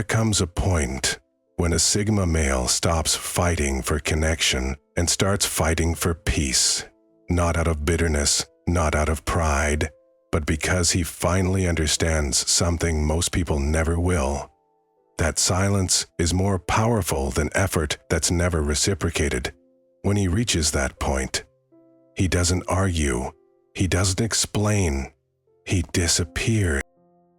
There comes a point when a Sigma male stops fighting for connection and starts fighting for peace, not out of bitterness, not out of pride, but because he finally understands something most people never will. That silence is more powerful than effort that's never reciprocated. When he reaches that point, he doesn't argue, he doesn't explain, he disappears.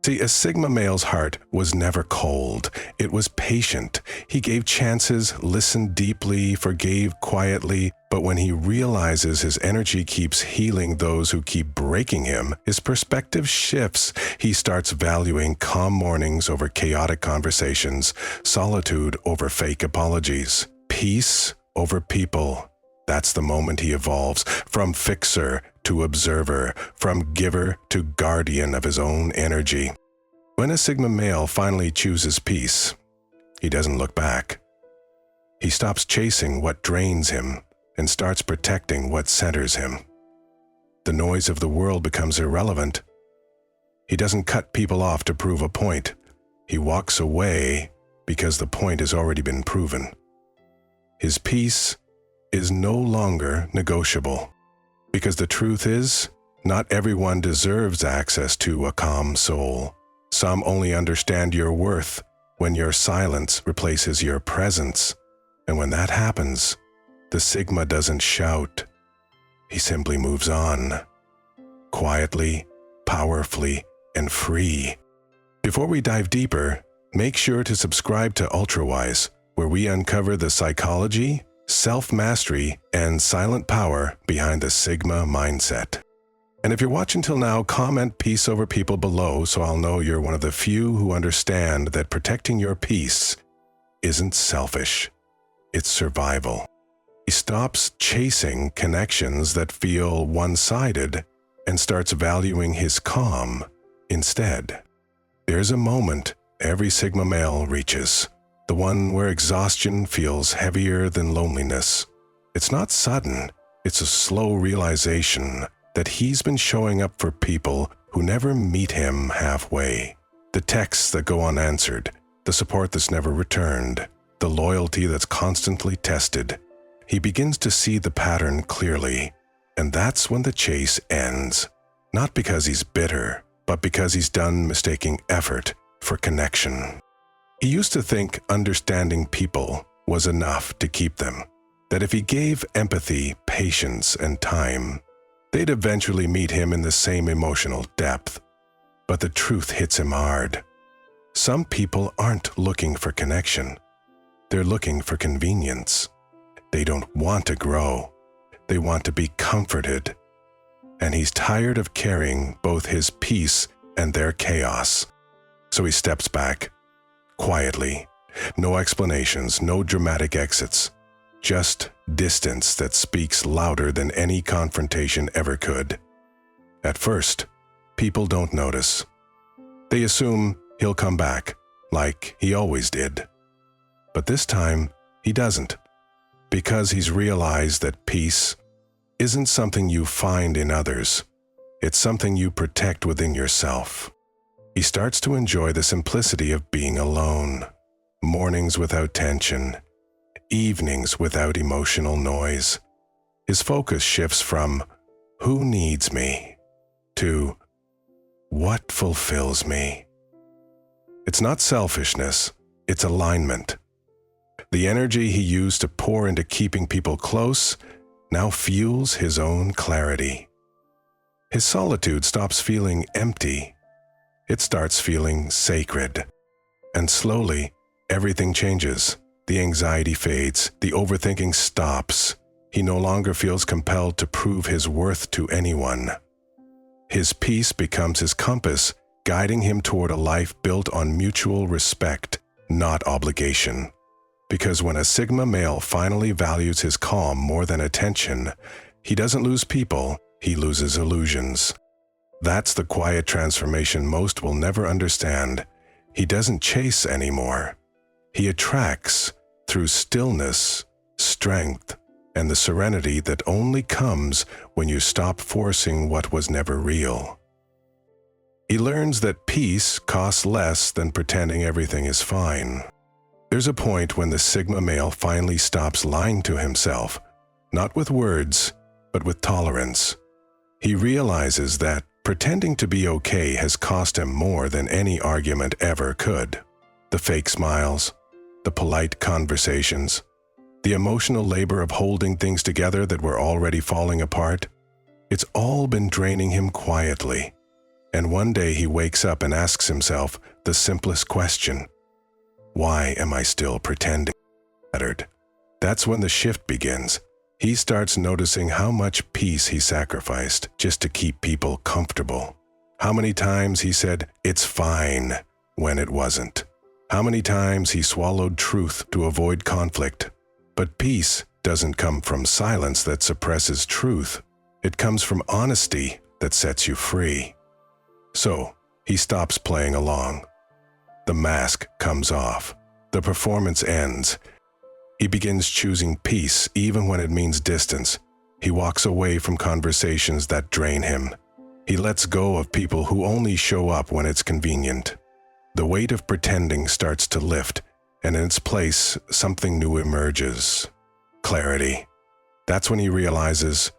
See, a Sigma male's heart was never cold. It was patient. He gave chances, listened deeply, forgave quietly, but when he realizes his energy keeps healing those who keep breaking him, his perspective shifts. He starts valuing calm mornings over chaotic conversations, solitude over fake apologies, peace over people. That's the moment he evolves from fixer to observer, from giver to guardian of his own energy. When a Sigma male finally chooses peace, he doesn't look back. He stops chasing what drains him and starts protecting what centers him. The noise of the world becomes irrelevant. He doesn't cut people off to prove a point. He walks away because the point has already been proven. His peace is no longer negotiable. Because the truth is, not everyone deserves access to a calm soul. Some only understand your worth when your silence replaces your presence. And when that happens, the Sigma doesn't shout. He simply moves on. Quietly, powerfully, and free. Before we dive deeper, make sure to subscribe to UltraWise, where we uncover the psychology, self-mastery, and silent power behind the Sigma mindset. And if you're watching till now, comment peace over people below so I'll know you're one of the few who understand that protecting your peace isn't selfish, it's survival. He stops chasing connections that feel one-sided and starts valuing his calm instead. There's a moment every Sigma male reaches. The one where exhaustion feels heavier than loneliness. It's not sudden, it's a slow realization that he's been showing up for people who never meet him halfway. The texts that go unanswered, the support that's never returned, the loyalty that's constantly tested. He begins to see the pattern clearly, and that's when the chase ends. Not because he's bitter, but because he's done mistaking effort for connection. He used to think understanding people was enough to keep them, that if he gave empathy, patience, and time, they'd eventually meet him in the same emotional depth. But the truth hits him hard. Some people aren't looking for connection. They're looking for convenience. They don't want to grow. They want to be comforted. And he's tired of carrying both his peace and their chaos. So he steps back. Quietly, no explanations, no dramatic exits, just distance that speaks louder than any confrontation ever could. At first, people don't notice. They assume he'll come back, like he always did. But this time, he doesn't, because he's realized that peace isn't something you find in others, it's something you protect within yourself. He starts to enjoy the simplicity of being alone. Mornings without tension, evenings without emotional noise. His focus shifts from "who needs me" to "what fulfills me." It's not selfishness, it's alignment. The energy he used to pour into keeping people close now fuels his own clarity. His solitude stops feeling empty. It starts feeling sacred. And slowly, everything changes. The anxiety fades, the overthinking stops. He no longer feels compelled to prove his worth to anyone. His peace becomes his compass, guiding him toward a life built on mutual respect, not obligation. Because when a Sigma male finally values his calm more than attention, he doesn't lose people, he loses illusions. That's the quiet transformation most will never understand. He doesn't chase anymore. He attracts through stillness, strength, and the serenity that only comes when you stop forcing what was never real. He learns that peace costs less than pretending everything is fine. There's a point when the Sigma male finally stops lying to himself, not with words, but with tolerance. He realizes that pretending to be okay has cost him more than any argument ever could. The fake smiles, the polite conversations, the emotional labor of holding things together that were already falling apart, it's all been draining him quietly. And one day he wakes up and asks himself the simplest question: why am I still pretending? That's when the shift begins. He starts noticing how much peace he sacrificed just to keep people comfortable. How many times he said, "It's fine," when it wasn't. How many times he swallowed truth to avoid conflict. But peace doesn't come from silence that suppresses truth. It comes from honesty that sets you free. So, he stops playing along. The mask comes off. The performance ends. He begins choosing peace even when it means distance. He walks away from conversations that drain him. He lets go of people who only show up when it's convenient. The weight of pretending starts to lift, and in its place, something new emerges. Clarity. That's when he realizes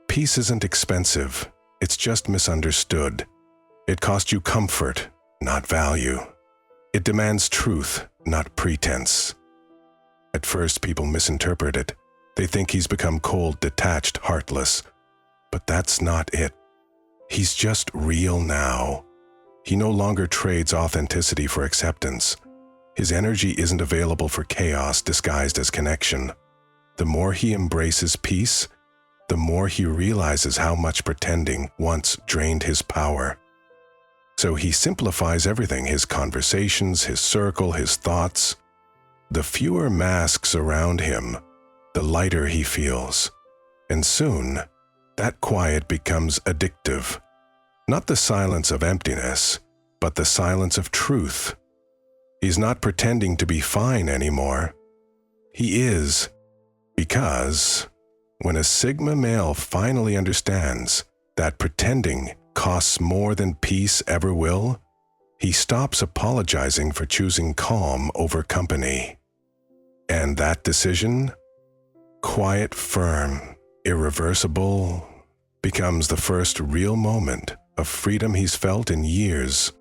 peace isn't expensive. It's just misunderstood. It costs you comfort, not value. It demands truth, not pretense. At first, people misinterpret it. They think he's become cold, detached, heartless. But that's not it. He's just real now. He no longer trades authenticity for acceptance. His energy isn't available for chaos disguised as connection. The more he embraces peace, the more he realizes how much pretending once drained his power. So he simplifies everything: his conversations, his circle, his thoughts. The fewer masks around him, the lighter he feels. And soon, that quiet becomes addictive. Not the silence of emptiness, but the silence of truth. He's not pretending to be fine anymore. He is, because when a Sigma male finally understands that pretending costs more than peace ever will, he stops apologizing for choosing calm over company. And that decision, quiet, firm, irreversible, becomes the first real moment of freedom he's felt in years.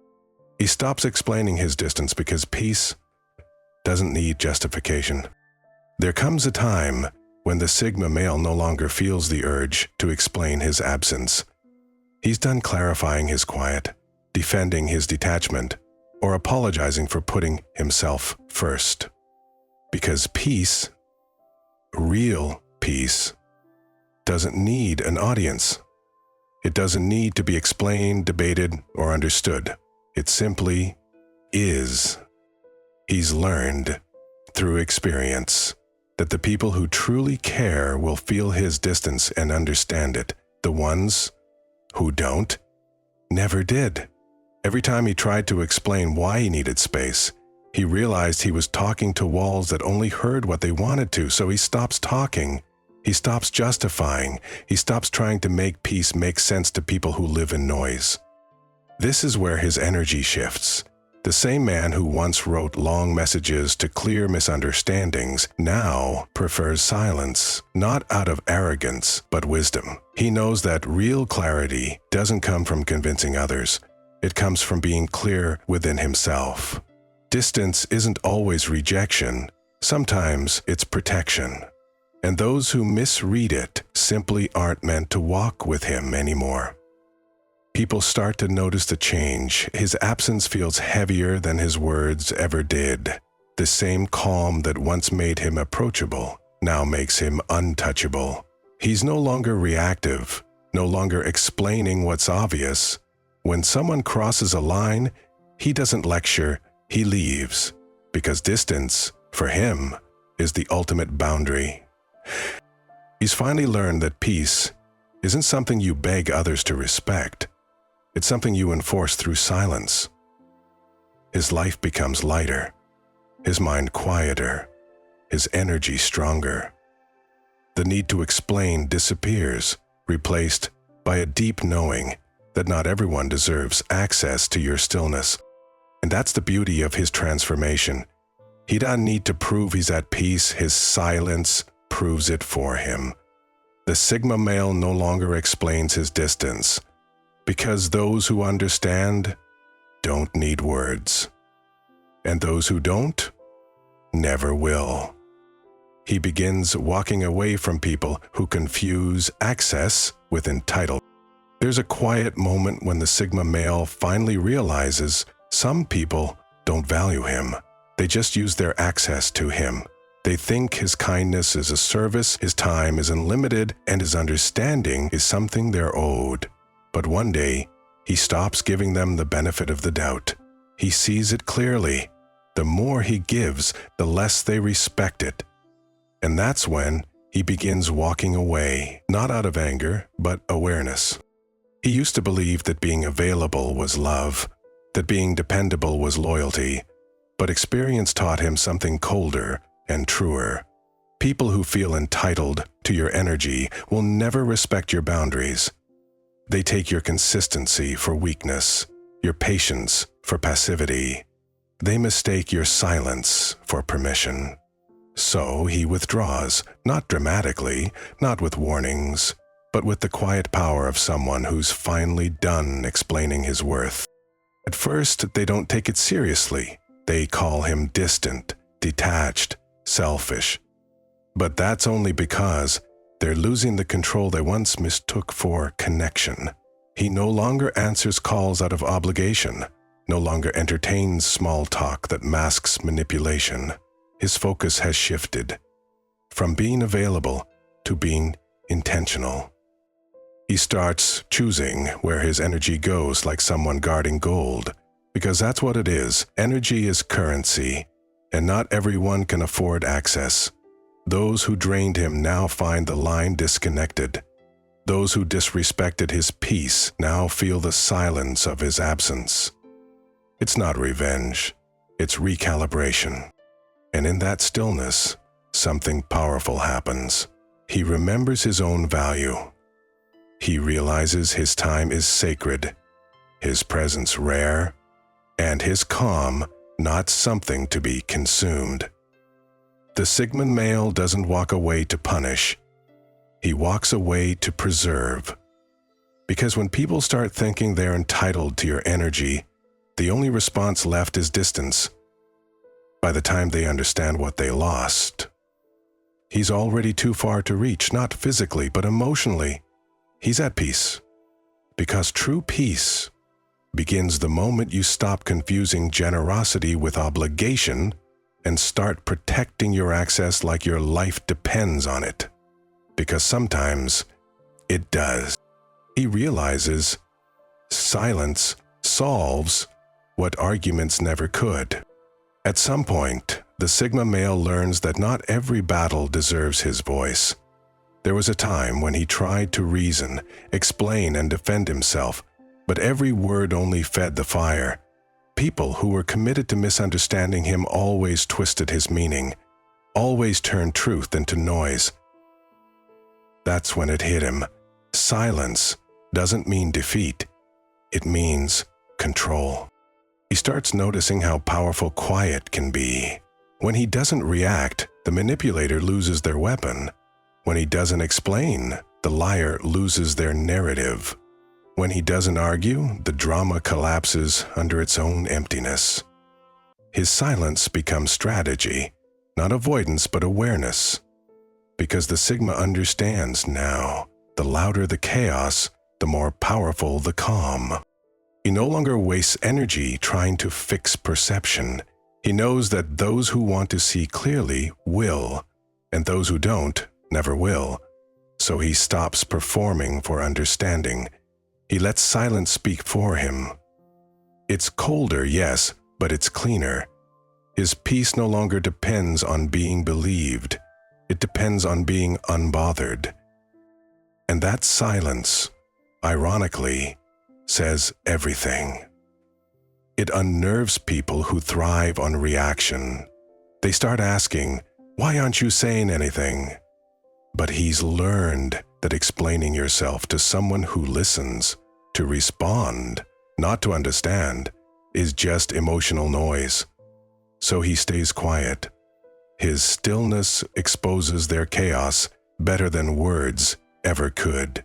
He stops explaining his distance because peace doesn't need justification. There comes a time when the Sigma male no longer feels the urge to explain his absence. He's done clarifying his quiet, defending his detachment, or apologizing for putting himself first. Because peace, real peace, doesn't need an audience. It doesn't need to be explained, debated, or understood. It simply is. He's learned, through experience, that the people who truly care will feel his distance and understand it. The ones who don't, never did. Every time he tried to explain why he needed space, he realized he was talking to walls that only heard what they wanted to, so he stops talking. He stops justifying. He stops trying to make peace make sense to people who live in noise. This is where his energy shifts. The same man who once wrote long messages to clear misunderstandings now prefers silence, not out of arrogance, but wisdom. He knows that real clarity doesn't come from convincing others. It comes from being clear within himself. Distance isn't always rejection. Sometimes it's protection. And those who misread it simply aren't meant to walk with him anymore. People start to notice the change. His absence feels heavier than his words ever did. The same calm that once made him approachable now makes him untouchable. He's no longer reactive, no longer explaining what's obvious. When someone crosses a line, he doesn't lecture, he leaves, because distance, for him, is the ultimate boundary. He's finally learned that peace isn't something you beg others to respect. It's something you enforce through silence. His life becomes lighter, his mind quieter, his energy stronger. The need to explain disappears, replaced by a deep knowing that not everyone deserves access to your stillness. And that's the beauty of his transformation. He doesn't need to prove he's at peace. His silence proves it for him. The Sigma male no longer explains his distance, because those who understand don't need words, and those who don't never will. He begins walking away from people who confuse access with entitlement. There's a quiet moment when the Sigma male finally realizes some people don't value him. They just use their access to him. They think his kindness is a service, his time is unlimited, and his understanding is something they're owed. But one day, he stops giving them the benefit of the doubt. He sees it clearly. The more he gives, the less they respect it. And that's when he begins walking away, not out of anger, but awareness. He used to believe that being available was love, that being dependable was loyalty, but experience taught him something colder and truer. People who feel entitled to your energy will never respect your boundaries. They take your consistency for weakness, your patience for passivity. They mistake your silence for permission. So he withdraws, not dramatically, not with warnings, but with the quiet power of someone who's finally done explaining his worth. At first, they don't take it seriously. They call him distant, detached, selfish. But that's only because they're losing the control they once mistook for connection. He no longer answers calls out of obligation, no longer entertains small talk that masks manipulation. His focus has shifted from being available to being intentional. He starts choosing where his energy goes, like someone guarding gold, because that's what it is. Energy is currency, and not everyone can afford access. Those who drained him now find the line disconnected. Those who disrespected his peace now feel the silence of his absence. It's not revenge, it's recalibration. And in that stillness, something powerful happens. He remembers his own value. He realizes his time is sacred, his presence rare, and his calm not something to be consumed. The Sigma male doesn't walk away to punish. He walks away to preserve. Because when people start thinking they're entitled to your energy, the only response left is distance. By the time they understand what they lost, he's already too far to reach, not physically, but emotionally. He's at peace. Because true peace begins the moment you stop confusing generosity with obligation and start protecting your access like your life depends on it. Because sometimes it does. He realizes silence solves what arguments never could. At some point, the Sigma male learns that not every battle deserves his voice. There was a time when he tried to reason, explain, and defend himself, but every word only fed the fire. People who were committed to misunderstanding him always twisted his meaning, always turned truth into noise. That's when it hit him. Silence doesn't mean defeat. It means control. He starts noticing how powerful quiet can be. When he doesn't react, the manipulator loses their weapon. When he doesn't explain, the liar loses their narrative. When he doesn't argue, the drama collapses under its own emptiness. His silence becomes strategy, not avoidance but awareness. Because the Sigma understands now, the louder the chaos, the more powerful the calm. He no longer wastes energy trying to fix perception. He knows that those who want to see clearly will, and those who don't never will. So he stops performing for understanding. He lets silence speak for him. It's colder, yes, but it's cleaner. His peace no longer depends on being believed. It depends on being unbothered. And that silence, ironically, says everything. It unnerves people who thrive on reaction. They start asking, "Why aren't you saying anything?" But he's learned that explaining yourself to someone who listens To respond, not to understand, is just emotional noise. So he stays quiet. His stillness exposes their chaos better than words ever could.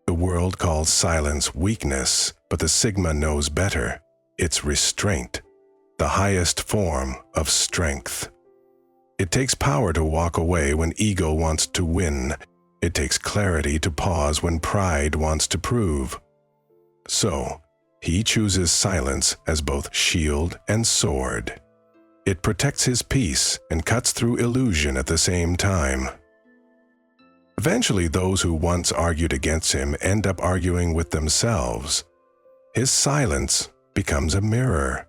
The world calls silence weakness, but the Sigma knows better. It's restraint, the highest form of strength. It takes power to walk away when ego wants to win. It takes clarity to pause when pride wants to prove. So, he chooses silence as both shield and sword. It protects his peace and cuts through illusion at the same time. Eventually, those who once argued against him end up arguing with themselves. His silence becomes a mirror,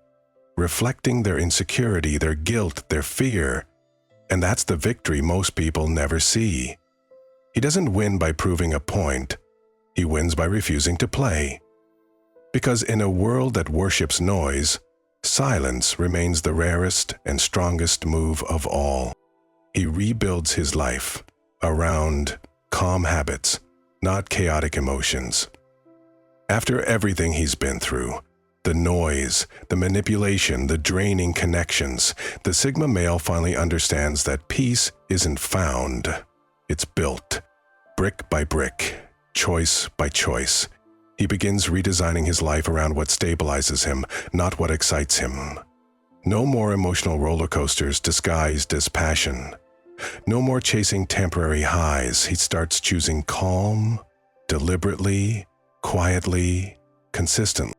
reflecting their insecurity, their guilt, their fear. And that's the victory most people never see. He doesn't win by proving a point. He wins by refusing to play. Because in a world that worships noise, silence remains the rarest and strongest move of all. He rebuilds his life around calm habits, not chaotic emotions. After everything he's been through, the noise, the manipulation, the draining connections, the Sigma male finally understands that peace isn't found. It's built, brick by brick, choice by choice. He begins redesigning his life around what stabilizes him, not what excites him. No more emotional roller coasters disguised as passion. No more chasing temporary highs. He starts choosing calm, deliberately, quietly, consistently.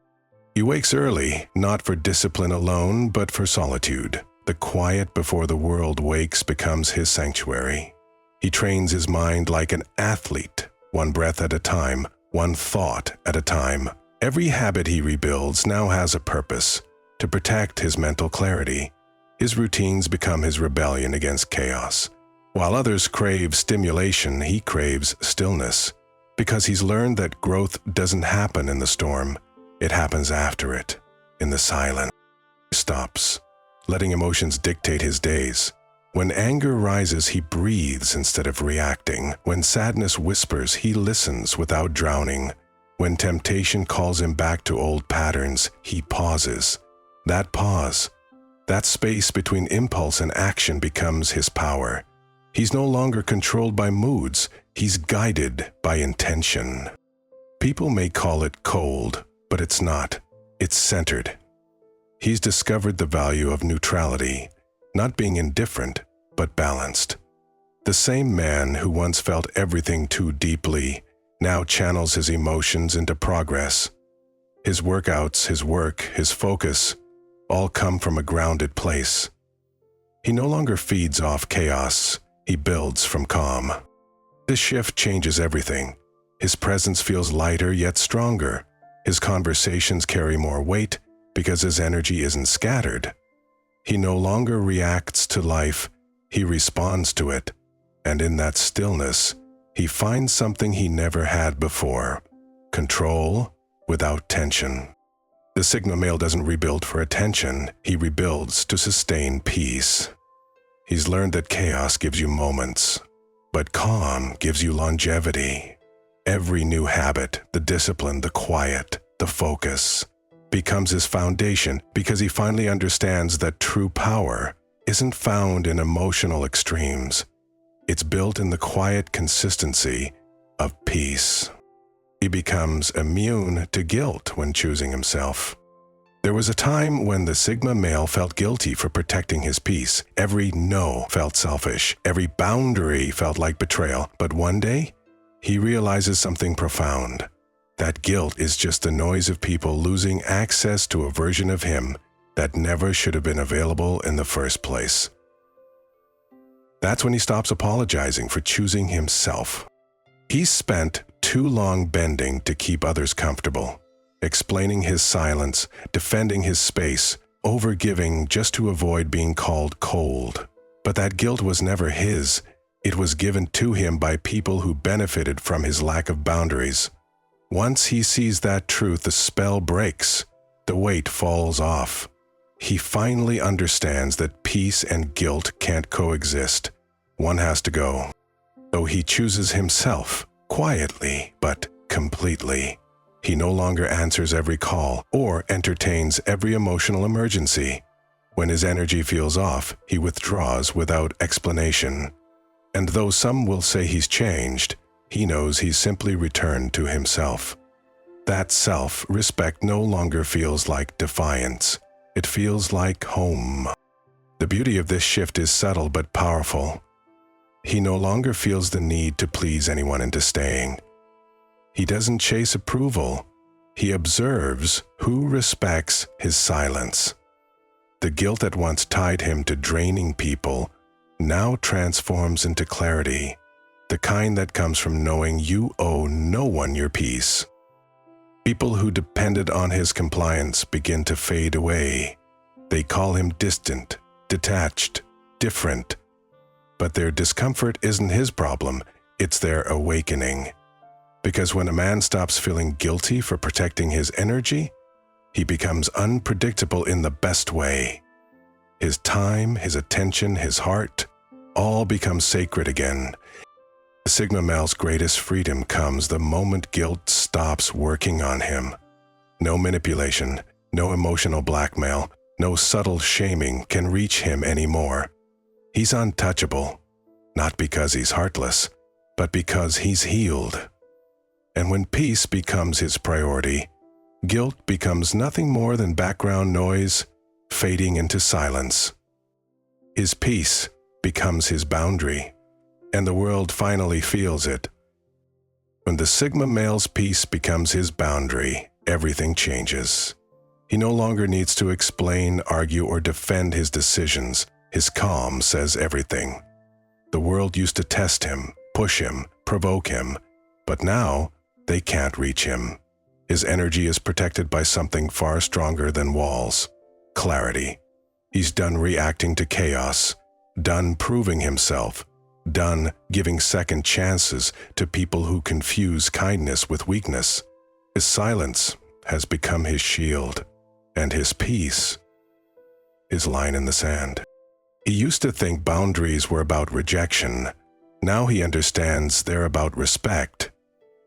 He wakes early, not for discipline alone, but for solitude. The quiet before the world wakes becomes his sanctuary. He trains his mind like an athlete, one breath at a time, one thought at a time. Every habit he rebuilds now has a purpose, to protect his mental clarity. His routines become his rebellion against chaos. While others crave stimulation, he craves stillness, because he's learned that growth doesn't happen in the storm. It happens after it, in the silence. He stops, letting emotions dictate his days. When anger rises, he breathes instead of reacting. When sadness whispers, he listens without drowning. When temptation calls him back to old patterns, he pauses. That pause, that space between impulse and action becomes his power. He's no longer controlled by moods, he's guided by intention. People may call it cold, but it's not. It's centered. He's discovered the value of neutrality, not being indifferent, but balanced. The same man who once felt everything too deeply now channels his emotions into progress. His workouts, his work, his focus, all come from a grounded place. He no longer feeds off chaos, he builds from calm. This shift changes everything. His presence feels lighter yet stronger. His conversations carry more weight because his energy isn't scattered. He no longer reacts to life, he responds to it. And in that stillness, he finds something he never had before: control without tension. The Sigma male doesn't rebuild for attention, he rebuilds to sustain peace. He's learned that chaos gives you moments, but calm gives you longevity. Every new habit, the discipline, the quiet, the focus, becomes his foundation because he finally understands that true power isn't found in emotional extremes. It's built in the quiet consistency of peace. He becomes immune to guilt when choosing himself. There was a time when the Sigma male felt guilty for protecting his peace. Every no felt selfish. Every boundary felt like betrayal. But one day, he realizes something profound. That guilt is just the noise of people losing access to a version of him that never should have been available in the first place. That's when he stops apologizing for choosing himself. He's spent too long bending to keep others comfortable, explaining his silence, defending his space, overgiving just to avoid being called cold. But that guilt was never his. It was given to him by people who benefited from his lack of boundaries. Once he sees that truth, the spell breaks. The weight falls off. He finally understands that peace and guilt can't coexist. One has to go. So he chooses himself, quietly but completely. He no longer answers every call or entertains every emotional emergency. When his energy feels off, he withdraws without explanation. And though some will say he's changed, he knows he's simply returned to himself. That self-respect no longer feels like defiance. It feels like home. The beauty of this shift is subtle but powerful. He no longer feels the need to please anyone into staying. He doesn't chase approval. He observes who respects his silence. The guilt that once tied him to draining people now transforms into clarity, the kind that comes from knowing you owe no one your peace. People who depended on his compliance begin to fade away. They call him distant, detached, different. But their discomfort isn't his problem, it's their awakening. Because when a man stops feeling guilty for protecting his energy, he becomes unpredictable in the best way. His time, his attention, his heart, all become sacred again. The Sigma male's greatest freedom comes the moment guilt stops working on him. No manipulation, no emotional blackmail, no subtle shaming can reach him anymore. He's untouchable, not because he's heartless, but because he's healed. And when peace becomes his priority, guilt becomes nothing more than background noise fading into silence. His peace becomes his boundary, and the world finally feels it. When the Sigma male's peace becomes his boundary, everything changes. He no longer needs to explain, argue, or defend his decisions. His calm says everything. The world used to test him, push him, provoke him, but now they can't reach him. His energy is protected by something far stronger than walls: clarity. He's done reacting to chaos, done proving himself, done giving second chances to people who confuse kindness with weakness. His silence has become his shield, and his peace, his line in the sand. He used to think boundaries were about rejection. Now he understands they're about respect.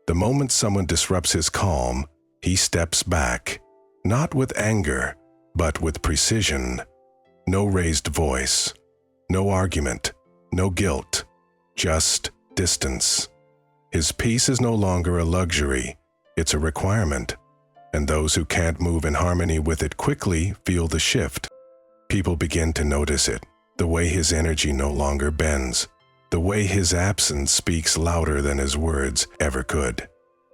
The moment someone disrupts his calm, he steps back, not with anger, but with precision. No raised voice, no argument, no guilt, just distance. His peace is no longer a luxury, it's a requirement, and those who can't move in harmony with it quickly feel the shift. People begin to notice it, the way his energy no longer bends, the way his absence speaks louder than his words ever could.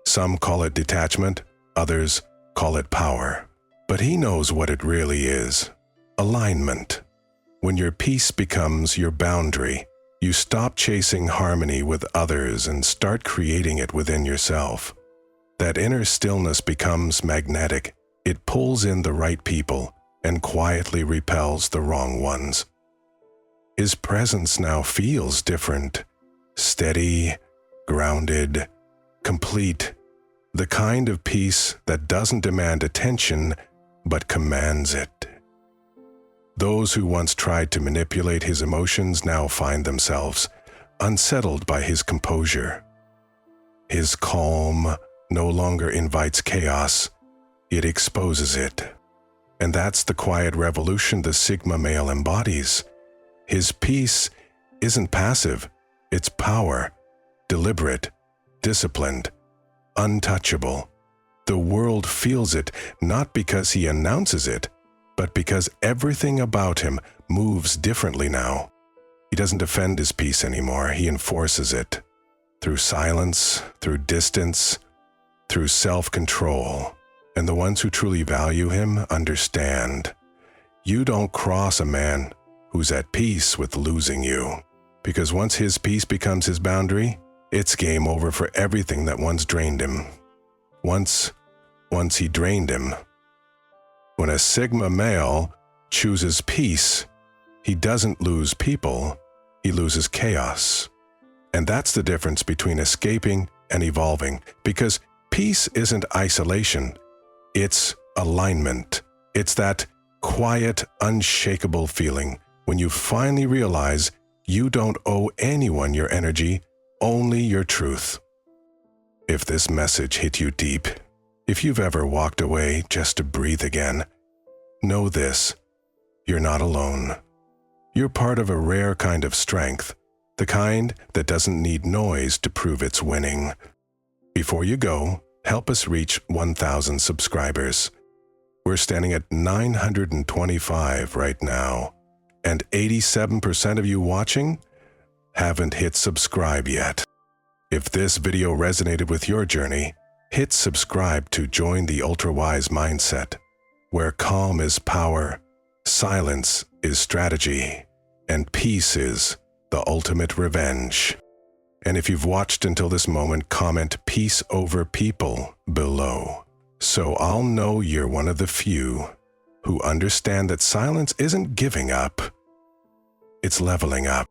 Some call it detachment, others call it power. But he knows what it really is: alignment. When your peace becomes your boundary, you stop chasing harmony with others and start creating it within yourself. That inner stillness becomes magnetic. It pulls in the right people and quietly repels the wrong ones. His presence now feels different, steady, grounded, complete, the kind of peace that doesn't demand attention but commands it. Those who once tried to manipulate his emotions now find themselves unsettled by his composure. His calm no longer invites chaos, it exposes it. And that's the quiet revolution the Sigma male embodies. His peace isn't passive, it's power, deliberate, disciplined, untouchable. The world feels it not because he announces it, but because everything about him moves differently now. He doesn't defend his peace anymore, he enforces it. Through silence, through distance, through self-control. And the ones who truly value him understand. You don't cross a man who's at peace with losing you. Because once his peace becomes his boundary, it's game over for everything that once drained him. Once he drained him. When a Sigma male chooses peace, he doesn't lose people, he loses chaos. And that's the difference between escaping and evolving, because peace isn't isolation, it's alignment. It's that quiet, unshakable feeling when you finally realize you don't owe anyone your energy, only your truth. If this message hit you deep, If you've ever walked away just to breathe again, know this: you're not alone. You're part of a rare kind of strength, the kind that doesn't need noise to prove it's winning. Before you go, help us reach 1,000 subscribers. We're standing at 925 right now, and 87% of you watching haven't hit subscribe yet. If this video resonated with your journey, hit subscribe to join the ultra-wise mindset, where calm is power, silence is strategy, and peace is the ultimate revenge. And if you've watched until this moment, comment "peace over people" below, so I'll know you're one of the few who understand that silence isn't giving up, it's leveling up.